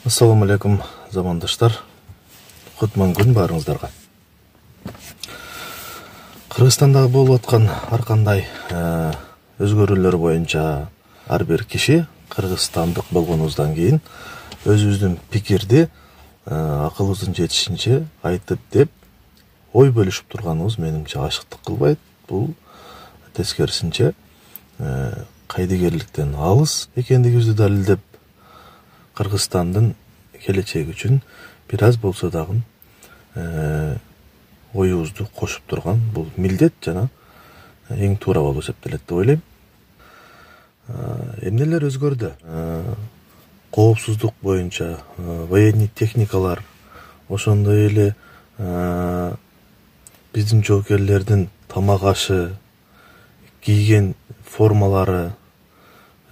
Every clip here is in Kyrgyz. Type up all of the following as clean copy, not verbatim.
Assalamu alaikum замандаштар. Кутман күн барыңыздарга. Кыргызстандагы болуп аткан ар кандай өзгөрүүлөр боюнча ар бир киши кыргызстандык болгонубуздан кийин өзүбүздүн пикирди акылыбыздын жетишинче айтып деп ой бөлүшүп турганыбыз менимче ашыктык кылбайт. Бул тескерисинче кайдыгерликтен алыс экендигибизди далилдеп Кыргызстандын келечеги үчүн бир аз болсо дагы оюбузду кошуп турган бул милдет жана эң туура болуп эсептелет деп ойлойм. Эмнелер өзгөрдү? Коопсуздук боюнча военный техникалар, ошондой эле биздин жоокерлердин тамак ашы, кийген формалары,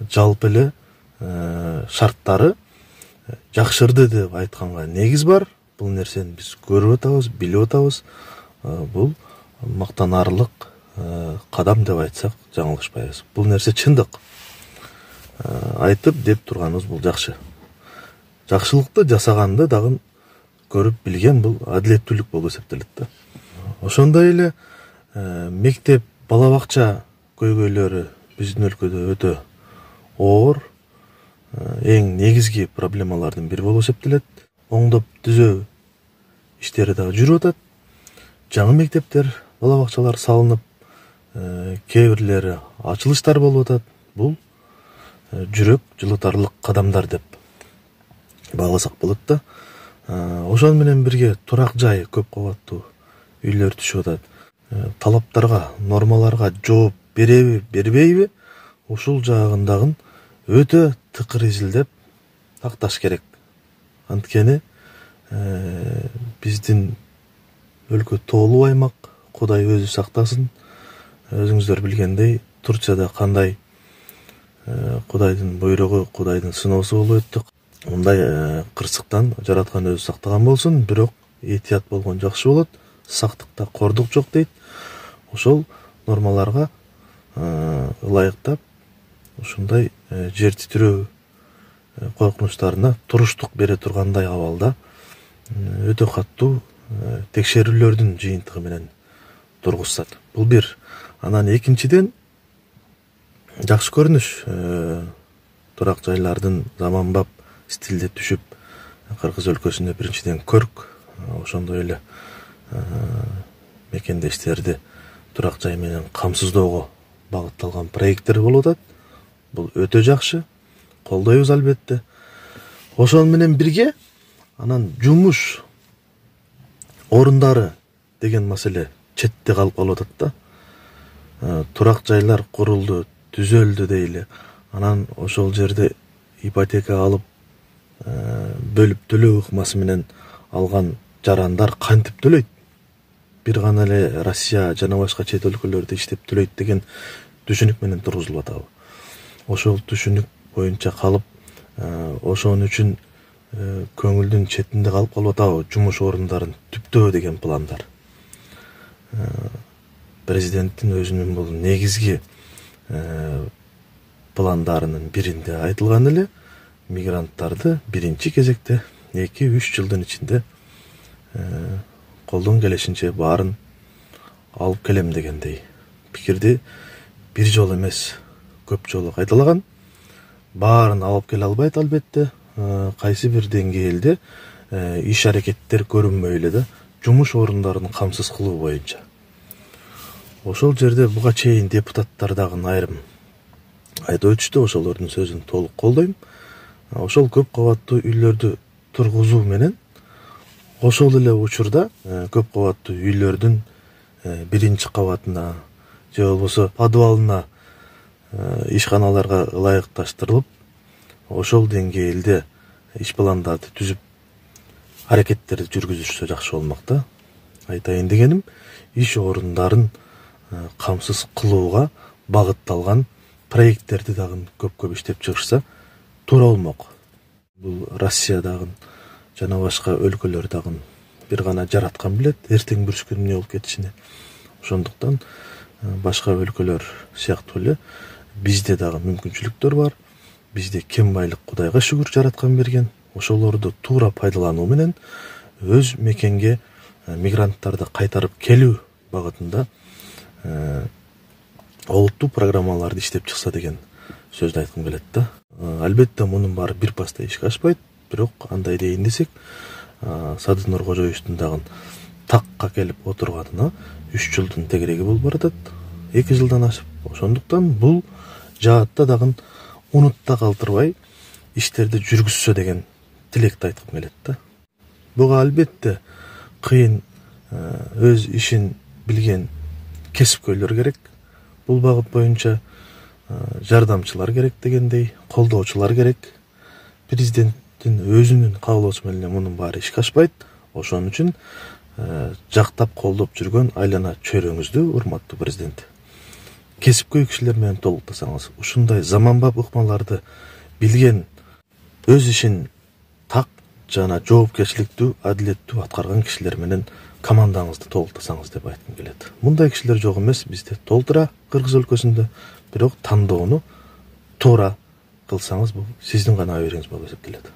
жалпы эле шарттары жакшырды деп айтканга негиз бар. Бул нерсени биз көрүп атабыз, билип атабыз. Бул мактанарлык кадам деп айтсак жаңылышпайбыз. Бул нерсе чындык. Айтып деп турганыбыз бул жакшы. Жакшылыкты жасаганды дагы көрүп билген бул адилеттүүлүк болуп эсептелет да. Ошондой эле мектеп, бала бакча көйгөйлөрү биздин өлкөдө өтө оор, эң негизги проблемалардын бири болуп эсептелет. Оңдоп түзөө иштери дагы жүрүп атат. Жаңы мектептер, бала бакчалар салынып, кээ бирлери ачылыштар болуп атат. Бул жүрөк жылытарлык кадамдар деп бааласак болот да. Ошон менен бирге турак жай, көп кабаттуу үйлөр түшүп атат. Талаптарга, нормаларга жооп береби, бербейби? Ушул жагындагы өтө тыкыр изилдеп такташ керек. Анткени биздин өлкө тоолуу аймак, Кудай өзү сактасын. Өзүңүздөр билгендей, Турцияда кандай Кудайдын буйругу, Кудайдын сыноосу болуп өттү. Мындай кырсыктан жараткан өзү сактаган болсун, бирок этият болгон жакшы болот. Сактыкта кордук жок дейт. Ошол нормаларга ылайыктап ушундай жер титирөө коркунучтарына туруштук бере тургандай абалда өтө каттуу текшерүүлөрдүн жыйынтыгы менен тургузсат. Бул бир. Анан экинчиден жакшы көрүнүш, турак жайлардын заманбап стилде түшүп, Кыргыз өлкөсүндө биринчиден көрк, ошондой эле мекендештерди турак жай менен камсыздоого багытталган проекттер болуп атат. Бул өтө жакшы, колдойбуз албетте. Ошон менен бирге анан жумуш орундары деген маселе четте калып калып атат да. Турак жайлар курулду, түзөлдү дейли. Анан ошол жерде ипотека алып, бөлүп төлөө ыкмасы менен алган жарандар кантип төлөйт? Бир гана эле Россия жана башка чет өлкөлөрдө иштеп төлөйт деген түшүнүк менен тургузулуп атабы? Ошол түшүнүк боюнча калып, ошон үчүн көңүлдүн четинде калып атабы жумуш орундарын түптөө деген пландар? Президенттин өзүнүн бул негизги пландарынын биринде айтылган эле мигранттарды биринчи кезекте 2-3 жылдын ичинде колдон келишинче баарын алып келем дегендей пикирди бир жолу эмес, көп жолу кайталаган. Баарын алып келе албайт албетте. Кайсы бир деңгээлде иш аракеттер көрүнмөй эле да, жумуш орундарын камсыз кылуу боюнча. Ошол жерде буга чейин депутаттар дагы айрым айтып өтүштү, ошолордун сөзүн толук колдойм. Ошол көп кабаттуу үйлөрдү тургузуу менен ошол эле учурда көп кабаттуу үйлөрдүн биринчи кабатына же болбосо подвалына ишканаларга ылайыкташтырылып, ошол деңгээлде иш пландарды түзүп аракеттерди жүргүзүшсө жакшы болмок да. Айтайын дегеним, иш орундарын камсыз кылууга багытталган проекттерди дагы көп иштеп чыгышса туура болмок. Бул Россиядагы жана башка өлкөлөр дагы бир гана жараткан билет, эртең бүрүшкөн эмне болуп кетишини. Ошондуктан башка өлкөлөр сыяктуу эле бизде дагы мүмкүнчүлүктөр бар. Бизде кем байлык Кудайга шүгүр жараткан берген. ошолорду туура пайдалануу менен өз мекенге мигранттарды кайтарып келүү багытында олуттуу программаларды иштеп чыкса деген сөздү айткым келет да. Албетте мунун баары бир паста ишке ашпайт, бирок андай дейин десек, Садыр Нуркожоевичтин дагы такка келип отурганына 3 жылдын тегереги болуп баратат. 2 жылдан ашып. Ошондуктан бул жаатта дагы унутта калтырбай иштерди жүргүзсө деген тилекти айткым келет да. Буга албетте кыйын өз ишин билген кесипкөйлөр керек. Бул багыт боюнча жардамчылар керек дегендей, колдоочулар керек. Президенттин өзүнүн каалоосу менен мунун баары ишке ашпайт. Ошон үчүн жактап колдоп жүргөн айлана чөйрөңүздү, урматтуу президент, кесипкөй кишилер менен толуктасаңыз, ушундай заманбап ыкмаларды билген, өз ишин так жана жоопкерчиликтүү, адилеттүү аткарган кишилер менен командаңызды толуктасаңыз деп айткым келет. Мындай кишилер жок эмес бизде толтура Кыргыз өлкөсүндө, бирок тандоону туура кылсаңыз бул сиздин гана абийириңиз болуп эсептелет.